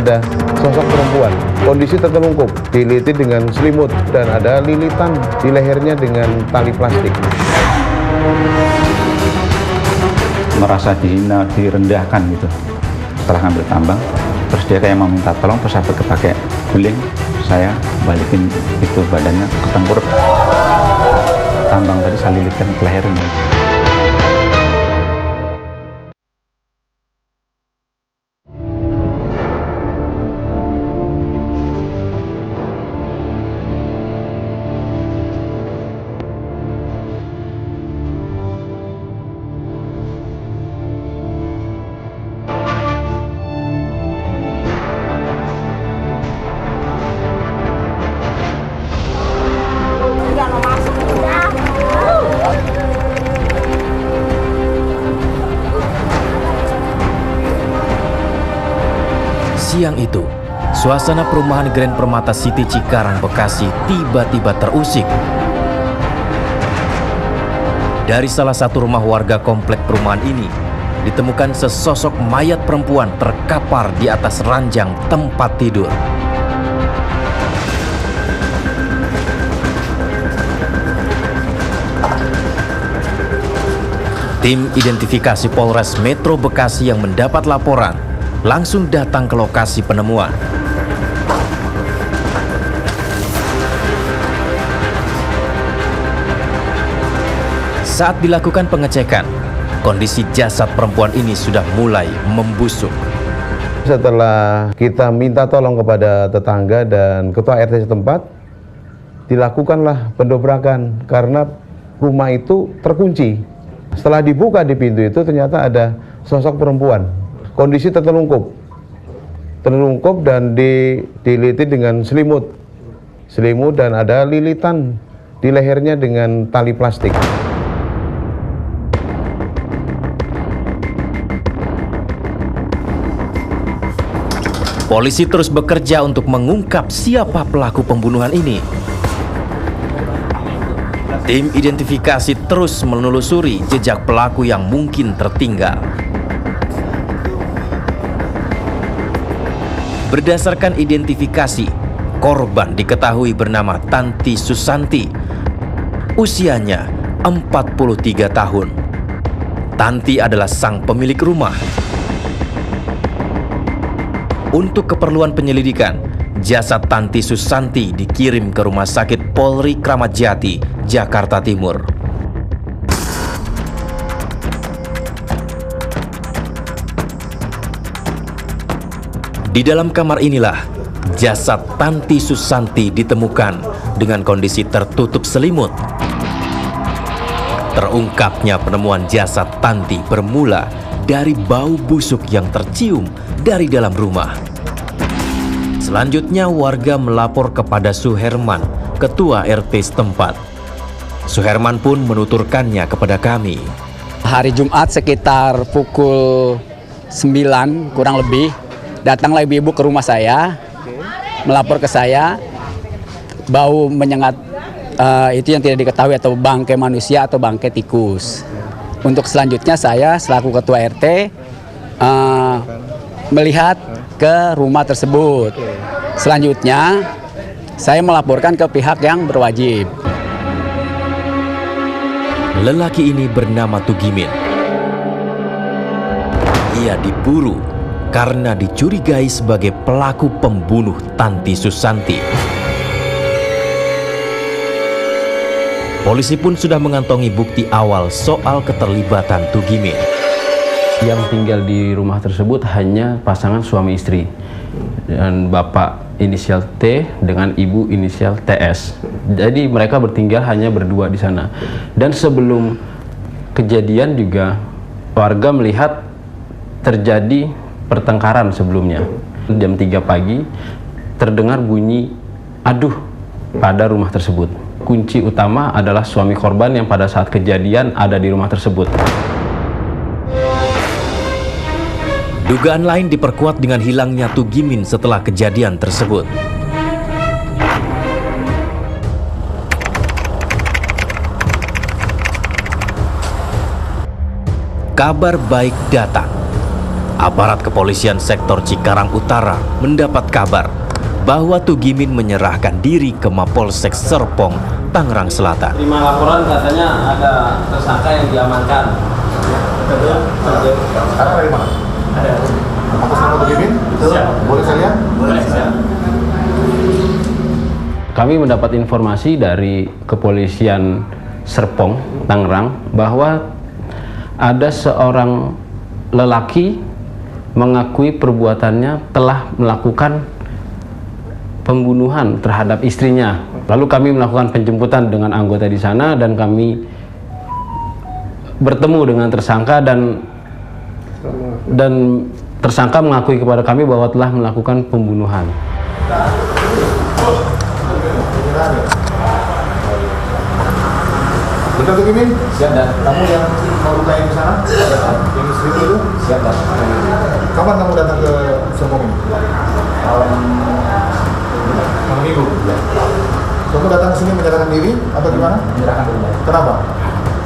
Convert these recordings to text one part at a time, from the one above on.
ada sosok perempuan. Kondisi tertelungkup, dililit dengan selimut, dan ada lilitan di lehernya dengan tali plastik. Merasa dihina, direndahkan gitu. Setelah ngambil tambang, terus dia kayak mau minta tolong, terus saya pakai guling, saya balikin itu badannya ke tengkurap. Tambang tadi saya lilitkan ke lehernya. Siang itu, suasana perumahan Grand Permata City Cikarang, Bekasi tiba-tiba terusik. Dari salah satu rumah warga komplek perumahan ini, ditemukan sesosok mayat perempuan terkapar di atas ranjang tempat tidur. Tim identifikasi Polres Metro Bekasi yang mendapat laporan langsung datang ke lokasi penemuan. Saat dilakukan pengecekan, kondisi jasad perempuan ini sudah mulai membusuk. Setelah kita minta tolong kepada tetangga dan ketua RT setempat, dilakukanlah pendobrakan karena rumah itu terkunci. Setelah dibuka di pintu itu ternyata ada sosok perempuan. Kondisi tertelungkup dan dililit dengan selimut, dan ada lilitan di lehernya dengan tali plastik. Polisi terus bekerja untuk mengungkap siapa pelaku pembunuhan ini. Tim identifikasi terus menelusuri jejak pelaku yang mungkin tertinggal. Berdasarkan identifikasi, korban diketahui bernama Tanti Susanti. Usianya 43 tahun. Tanti adalah sang pemilik rumah. Untuk keperluan penyelidikan, jasad Tanti Susanti dikirim ke Rumah Sakit Polri Kramat Jati, Jakarta Timur. Di dalam kamar inilah jasad Tanti Susanti ditemukan dengan kondisi tertutup selimut. Terungkapnya penemuan jasad Tanti bermula dari bau busuk yang tercium dari dalam rumah. Selanjutnya warga melapor kepada Suherman, ketua RT setempat. Suherman pun menuturkannya kepada kami. Hari Jumat sekitar pukul 9 kurang lebih, datanglah ibu-ibu ke rumah saya, melapor ke saya, bau menyengat itu yang tidak diketahui atau bangkai manusia atau bangkai tikus. Untuk selanjutnya saya selaku ketua RT melihat ke rumah tersebut. Selanjutnya saya melaporkan ke pihak yang berwajib. Lelaki ini bernama Tugimin. Ia diburu karena dicurigai sebagai pelaku pembunuh Tanti Susanti. Polisi pun sudah mengantongi bukti awal soal keterlibatan Tugimin. Yang tinggal di rumah tersebut hanya pasangan suami istri, dan bapak inisial T dengan ibu inisial TS. Jadi mereka bertinggal hanya berdua di sana. Dan sebelum kejadian juga warga melihat terjadi pertengkaran sebelumnya. Jam 3 pagi terdengar bunyi aduh pada rumah tersebut. Kunci utama adalah suami korban yang pada saat kejadian ada di rumah tersebut. Dugaan lain diperkuat dengan hilangnya Tugimin setelah kejadian tersebut. Kabar baik datang. Aparat kepolisian sektor Cikarang Utara mendapat kabar bahwa Tugimin menyerahkan diri ke Mapolsek Serpong, Tangerang Selatan. Terima laporan katanya ada tersangka yang diamankan. Sekarang dari mana? Ada. Atas nama Tugimin? Boleh saya lihat? Boleh, siap. Kami mendapat informasi dari kepolisian Serpong, Tangerang, bahwa ada seorang lelaki mengakui perbuatannya telah melakukan pembunuhan terhadap istrinya. Lalu kami melakukan penjemputan dengan anggota di sana dan kami bertemu dengan tersangka dan tersangka mengakui kepada kami bahwa telah melakukan pembunuhan. Betul Tugimin? Siap, Dan. Kamu yang melukai di sana? Yang istri itu? Siap, Dan. Kapan kamu datang ke Serpong ini? Malam Minggu. Kamu datang ke sini menyerahkan diri atau gimana? Menyerahkan diri. Kenapa?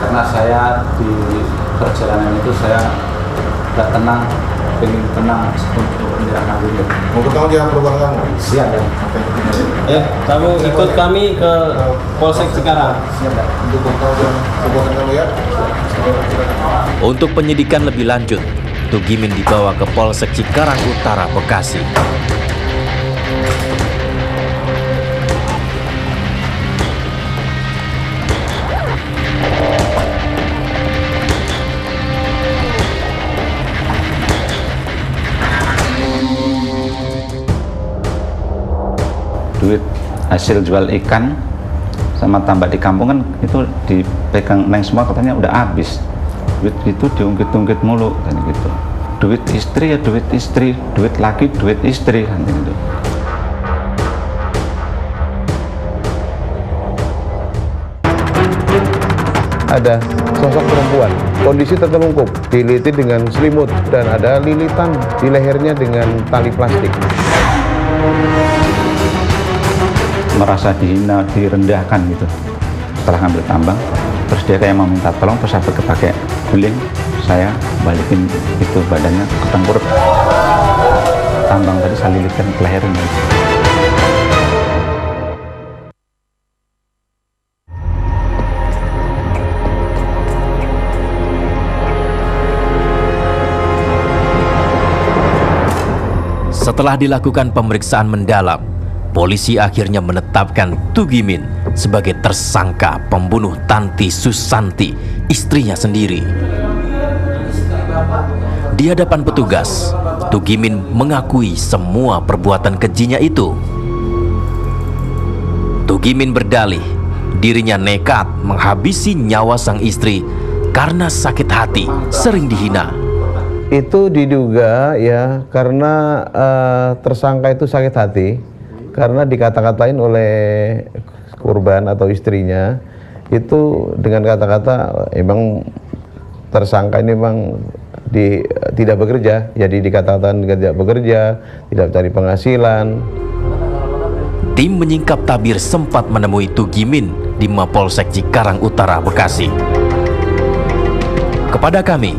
Karena saya di perjalanan itu saya nggak tenang, pengen tenang untuk menyerahkan diri. Mau bertanggung jawab perbuatan kamu? Siap, Dan. Oke. Ya, kamu ikut kami ke Polsek Cikarang. Siap, Dan. Untuk bertanggung jawab perbuatan kamu ya? Untuk penyidikan lebih lanjut, Tugimin dibawa ke Polsek Cikarang Utara, Bekasi. Duit hasil jual ikan sama tambak di kampung kan itu dipegang neng semua, katanya udah habis. Duit itu diungkit-ungkit mulu kan gitu. Duit istri ya duit istri, duit laki duit istri kan gitu. Ada sosok perempuan, kondisi tertelungkup, diliti dengan selimut dan ada lilitan di lehernya dengan tali plastik. Merasa dihina, direndahkan gitu setelah ngambil tambang. Terus dia kayak mau minta tolong, terus saya pakai guling, saya balikin itu badannya ke tengkurap tambang tadi, saya lilitkan ke lehernya. Setelah dilakukan pemeriksaan mendalam, polisi akhirnya menetapkan Tugimin sebagai tersangka pembunuh Tanti Susanti, istrinya sendiri. Di hadapan petugas, Tugimin mengakui semua perbuatan kejinya itu. Tugimin berdalih dirinya nekat menghabisi nyawa sang istri karena sakit hati, sering dihina. Itu diduga ya karena tersangka itu sakit hati karena dikata-katain oleh korban atau istrinya itu dengan kata-kata emang tersangka ini memang tidak bekerja, jadi dikatakan tidak bekerja, tidak cari penghasilan. Tim menyingkap tabir sempat menemui Tugimin di Mapolsek Cikarang Utara, Bekasi. Kepada kami,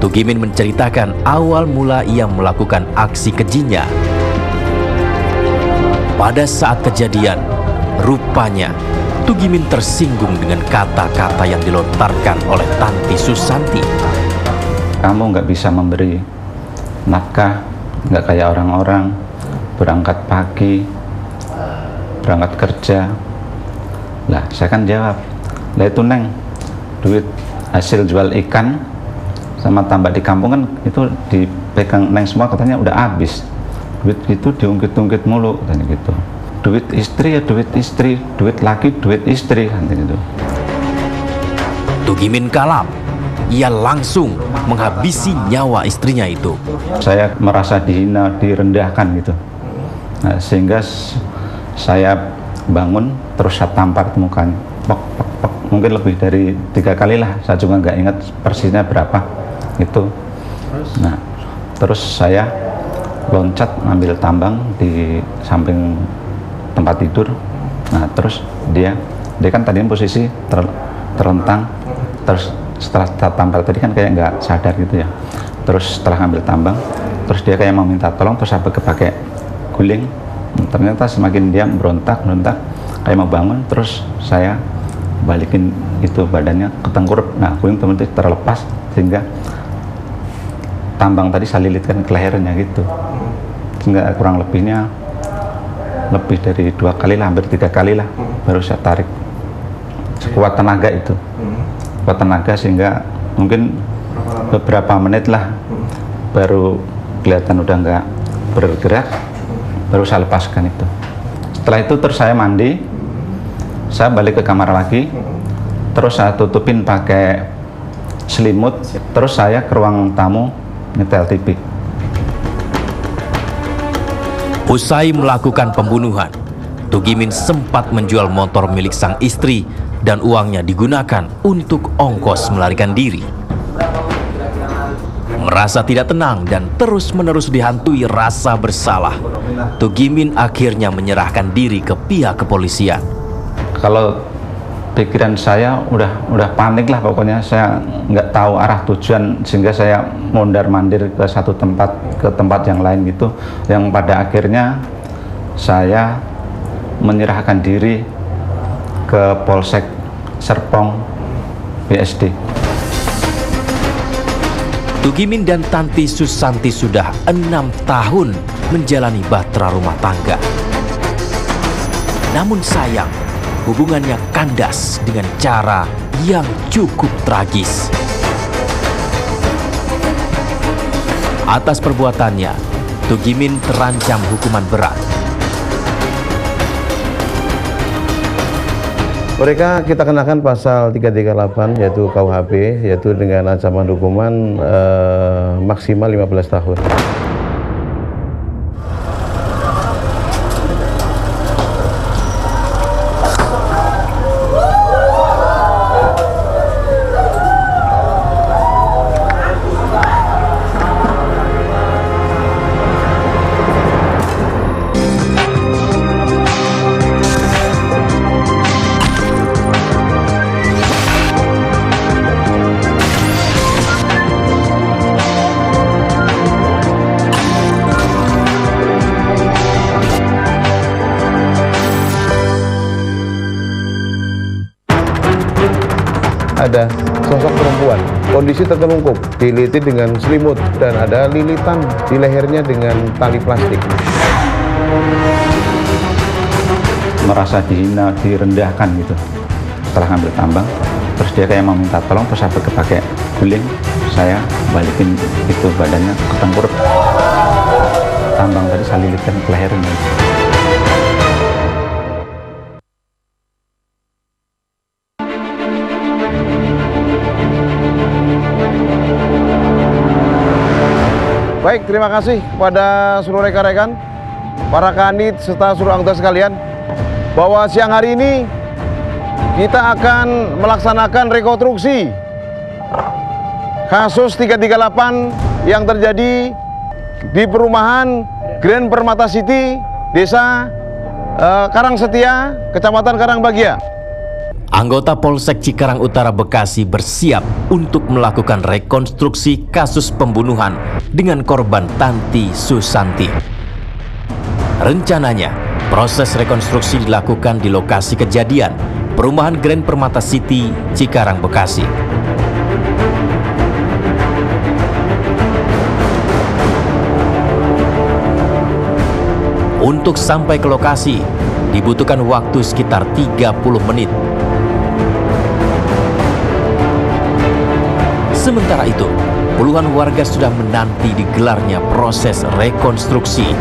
Tugimin menceritakan awal mula ia melakukan aksi kejinya. Pada saat kejadian, rupanya Tugimin tersinggung dengan kata-kata yang dilontarkan oleh Tanti Susanti. Kamu nggak bisa memberi nafkah, nggak kayak orang-orang, berangkat pagi, berangkat kerja. Lah, saya kan jawab, lah itu Neng, duit hasil jual ikan sama tambak di kampung kan itu dipegang neng semua, katanya udah habis. Duit itu diungkit-ungkit mulu kan gitu. Duit istri ya duit istri, duit laki duit istri kan gitu. Tugimin kalap, ia langsung menghabisi nyawa istrinya itu. Saya merasa dihina, direndahkan gitu. Nah, sehingga saya bangun terus saya tampar mukanya. Pok, pok, pok. Mungkin lebih dari 3 kali lah, saya juga nggak ingat persisnya berapa itu. Nah, terus saya loncat ngambil tambang di samping tempat tidur. Nah, terus dia kan tadi posisi terlentang, terus setelah tampar tadi kan kayak nggak sadar gitu ya. terus setelah ngambil tambang, terus dia kayak mau minta tolong, terus saya pakai guling. Ternyata semakin dia berontak kayak mau bangun, terus saya balikin itu badannya ke tengkurap. Nah, guling teman-teman terlepas sehingga tambang tadi saya lilitkan ke lehernya gitu, sehingga kurang lebihnya lebih dari 2 kali lah, hampir 3 kali lah, baru saya tarik sekuat tenaga itu, kuat tenaga sehingga mungkin beberapa menit lah baru kelihatan udah nggak bergerak, baru saya lepaskan itu. Setelah itu terus saya mandi, saya balik ke kamar lagi, terus saya tutupin pakai selimut, terus saya ke ruang tamu nyetel TV. Usai melakukan pembunuhan, Tugimin sempat menjual motor milik sang istri dan uangnya digunakan untuk ongkos melarikan diri. Merasa tidak tenang dan terus-menerus dihantui rasa bersalah, Tugimin akhirnya menyerahkan diri ke pihak kepolisian. Kalau pikiran saya udah panik lah, pokoknya saya nggak tahu arah tujuan, sehingga saya mondar-mandir ke satu tempat ke tempat yang lain gitu, yang pada akhirnya saya menyerahkan diri ke Polsek Serpong BSD. Tugimin dan Tanti Susanti sudah 6 tahun menjalani bahtera rumah tangga. Namun sayang, hubungannya kandas dengan cara yang cukup tragis. Atas perbuatannya, Tugimin terancam hukuman berat. Mereka kita kenakan pasal 338 yaitu KUHP, yaitu dengan ancaman hukuman maksimal 15 tahun. Ada sosok perempuan, kondisi tertelungkup, dililit dengan selimut, dan ada lilitan di lehernya dengan tali plastik. Merasa dihina, direndahkan gitu. Setelah ngambil tambang, terus dia kayak mau minta tolong, terus saya pakai guling, saya balikin itu badannya ke tengkurap. Tambang tadi saya lilitkan ke lehernya. Baik, terima kasih kepada seluruh rekan-rekan, para kanit, serta seluruh anggota sekalian, bahwa siang hari ini kita akan melaksanakan rekonstruksi kasus 338 yang terjadi di perumahan Grand Permata City, Desa Karangsetia, Kecamatan Karangbagia. Anggota Polsek Cikarang Utara Bekasi bersiap untuk melakukan rekonstruksi kasus pembunuhan dengan korban Tanti Susanti. Rencananya, proses rekonstruksi dilakukan di lokasi kejadian, perumahan Grand Permata City, Cikarang, Bekasi. Untuk sampai ke lokasi, dibutuhkan waktu sekitar 30 menit. Sementara itu, puluhan warga sudah menanti digelarnya proses rekonstruksi.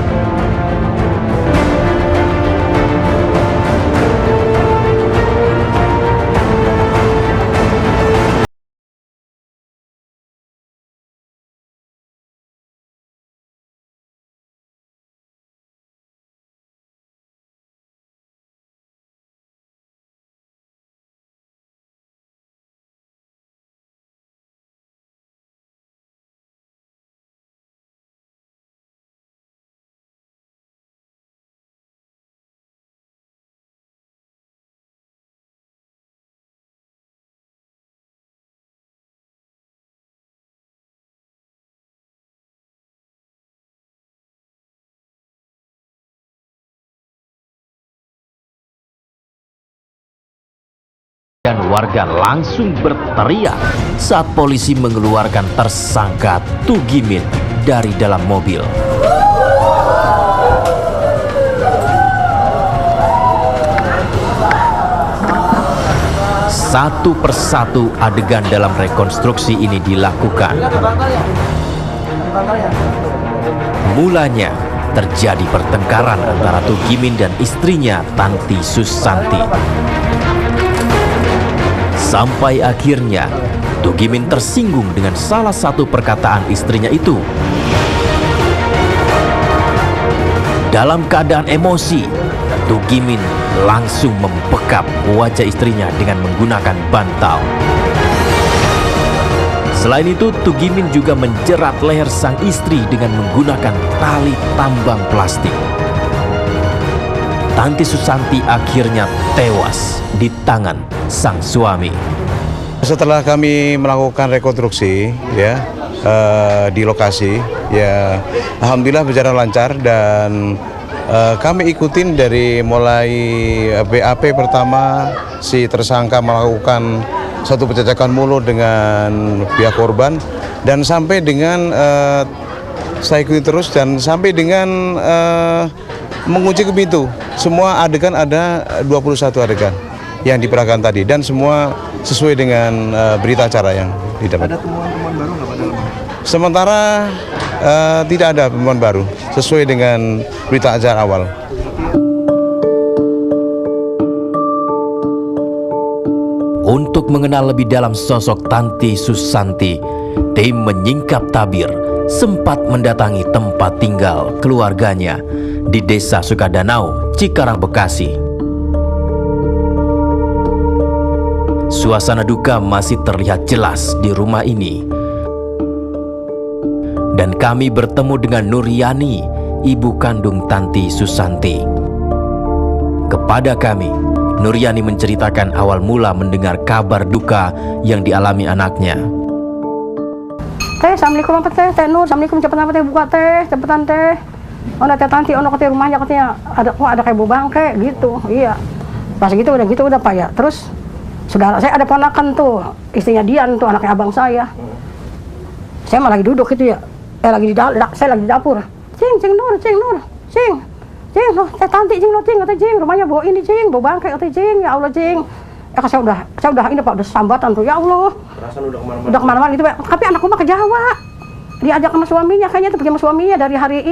Dan warga langsung berteriak saat polisi mengeluarkan tersangka Tugimin dari dalam mobil. Satu persatu adegan dalam rekonstruksi ini dilakukan. Mulanya terjadi pertengkaran antara Tugimin dan istrinya Tanti Susanti. Sampai akhirnya Tugimin tersinggung dengan salah satu perkataan istrinya itu. Dalam keadaan emosi, Tugimin langsung membekap wajah istrinya dengan menggunakan bantal. Selain itu, Tugimin juga menjerat leher sang istri dengan menggunakan tali tambang plastik. Tanti Susanti akhirnya tewas di tangan sang suami. Setelah kami melakukan rekonstruksi ya di lokasi, ya alhamdulillah berjalan lancar dan kami ikutin dari mulai BAP pertama si tersangka melakukan satu pencacakan mulut dengan pihak korban dan sampai dengan saya ikuti terus dan sampai dengan mengunci ke pintu. Semua adegan ada 21 adegan yang diperagakan tadi dan semua sesuai dengan berita acara yang didapat. Ada temuan-temuan baru nggak Pak dalam? Sementara tidak ada temuan baru sesuai dengan berita acara awal. Untuk mengenal lebih dalam sosok Tanti Susanti, tim menyingkap tabir sempat mendatangi tempat tinggal keluarganya di Desa Sukadanau, Cikarang, Bekasi. Suasana duka masih terlihat jelas di rumah ini. Dan kami bertemu dengan Nuryani, ibu kandung Tanti Susanti. Kepada kami, Nuryani menceritakan awal mula mendengar kabar duka yang dialami anaknya. Teh, assalamualaikum apa teh, Teh Nur, assalamualaikum, cepetan apa teh buka teh, cepetan teh. Oh, Teh Tanti, ono ke rumahnya katanya ada kayak bau bangke gitu, iya. Pas gitu udah Pak ya. Terus saudara saya ada ponakan tuh, istrinya Dian tuh, anaknya abang saya. Saya malah lagi duduk gitu ya, saya lagi di dapur. Cing Nur, Teh Tanti, kata Cing, rumahnya bau ini Cing, bau bangke kata Cing, ya Allah Cing. Saya udah ini Pak, udah sambatan tuh, ya Allah. Perasaan udah kemana-mana gitu Pak. Tapi anakku mah ke Jawa. Diajak sama suaminya, kayaknya tuh pergi sama suaminya dari hari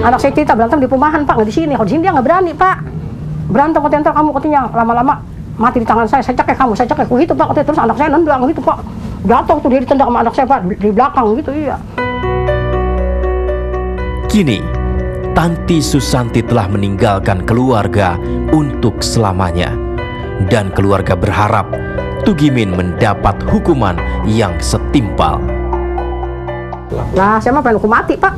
anak saya cerita berantem di perumahan Pak, nggak di sini. Kalau di sini dia nggak berani Pak. Berantem kontenter kamu katanya, lama-lama mati di tangan saya cekek kamu, saya cekek gitu Pak. Katanya, terus anak saya nendang gitu Pak. Jatuh tuh dia ditendang sama anak saya Pak, di belakang gitu, iya. Kini, Tanti Susanti telah meninggalkan keluarga untuk selamanya. Dan keluarga berharap Tugimin mendapat hukuman yang setimpal. Nah, saya mah pengen hukum mati Pak.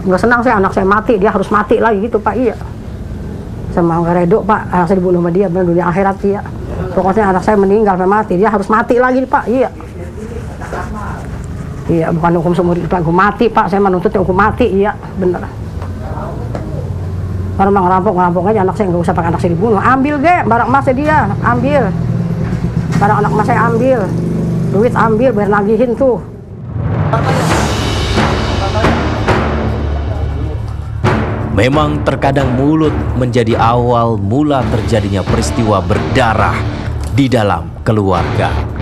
Nggak senang saya anak saya mati, dia harus mati lagi gitu Pak, iya. Saya mau nggak redo Pak, anak saya dibunuh sama dia, benar dunia akhirat iya. Pokoknya anak saya meninggal, saya mati, dia harus mati lagi Pak, iya. Iya, bukan hukum seumur hidup, hukum mati Pak, saya menuntutnya hukum mati, iya, bener. Kalau mau ngerampok aja anak saya, nggak usah pakai anak saya dibunuh. Ambil barang emasnya dia, ambil. Barang anak emas saya ambil, duit ambil, biar nagihin tuh. Memang terkadang mulut menjadi awal mula terjadinya peristiwa berdarah di dalam keluarga.